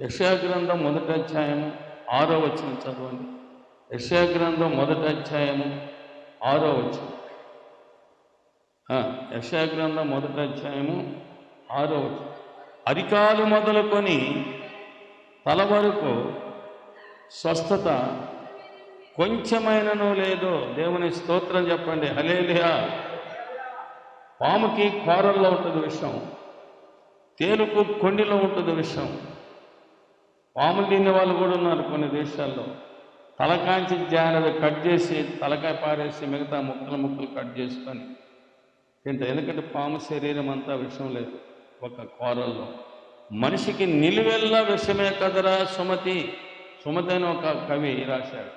యెషయా గ్రంథం 1వ అధ్యాయము 6వ వచనం చదవండి. యెషయా గ్రంథం 1వ అధ్యాయము 6వ వచనం. యెషయా గ్రంథం 1వ అధ్యాయము 6వ వచనం. అరికాలు మొదలుకొని తల వరకు స్వస్థత కొంచెమైనను లేదు. దేవుని స్తోత్రం చెప్పండి. హల్లెలూయా. పాముకి కోరల్లో ఉంటుంది విషం, తేలుకు కొండిలో ఉంటుంది విషం. పాములు తినే వాళ్ళు కూడా ఉన్నారు కొన్ని దేశాల్లో. తలకాంచి జానవి కట్ చేసి తలకాయ పారేసి మిగతా ముక్కలు కట్ చేసుకొని తింటారు. ఎందుకంటే పాము శరీరం అంతా విషం లేదు, ఒక కోరల్లో. మనిషికి నిలువెల్లా విషమే కదరా సుమతి. సుమతి అని ఒక కవి రాశాడు.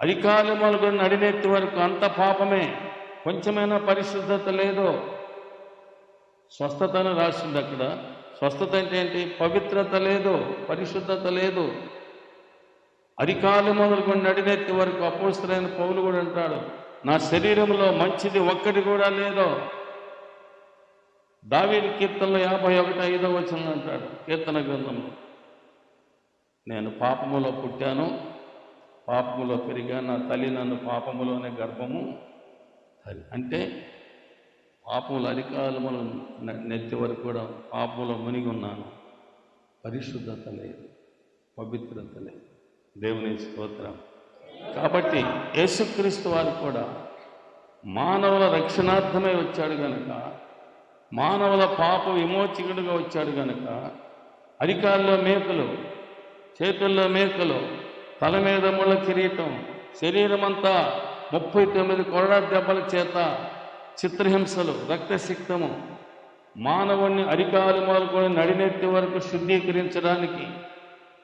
అధికారులు మొదలుకొని నడినెత్తి వరకు అంత పాపమే, కొంచెమైనా పరిశుద్ధత లేదు. స్వస్థతను రాసింది అక్కడ. స్వస్థత అంటే ఏంటి? పవిత్రత లేదు, పరిశుద్ధత లేదు. అరికాలు మొదలుకొని నడినెత్తి వరకు అపోస్తలుడైన పౌలు కూడా అంటాడు, నా శరీరంలో మంచిది ఒక్కటి కూడా లేదు. దావీదు కీర్తనలో 51:5 వచనం అంటాడు, కీర్తన గ్రంథంలో, నేను పాపములో పుట్టాను, పాపములో పెరిగా, నా తల్లి నన్ను పాపములోనే గర్భము అంటే పాపములు అరికాలములు నెత్తి వరకు కూడా పాపములో మునిగి ఉన్నాను. పరిశుద్ధత లేదు, పవిత్రత లేదు. దేవుని స్తోత్రం. కాబట్టి యేసుక్రీస్తు వారు కూడా మానవుల రక్షణార్థమై వచ్చాడు గనుక, మానవుల పాప విమోచకుడిగా వచ్చాడు గనుక, అరికాల్లో మేకులు, చేతుల్లో మేకులు, తల మీద ముళ్ళ కిరీటం, శరీరమంతా 39 కొరడా దెబ్బల చేత చిత్రహింసలు, రక్తసిక్తము, మానవుణ్ణి అరికాలు మొదలుకొని నడినెత్తి వరకు శుద్ధీకరించడానికి,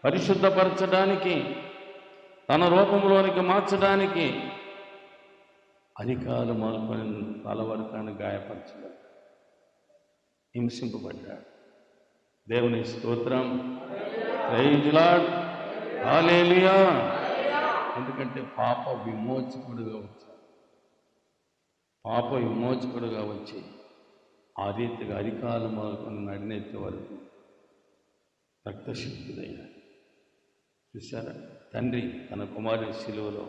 పరిశుద్ధపరచడానికి, తన రూపంలోనికి మార్చడానికి అరికాలు మొదలుకొని తల వరకు గాయపరచడం, హింసింపబడ్డాడు. దేవుని స్తోత్రం. Praise Lord. హల్లెలూయా. ఎందుకంటే పాప విమోచకుడుగా వచ్చాడు. పాప విమోచకుడుగా వచ్చి ఆ రీతిగా అరికాలు మొదలుకొని నడినెత్తి వరకు రక్తశుద్ధుడయ్యాడు. చూశారా? తండ్రి తన కుమారుని శిలువలో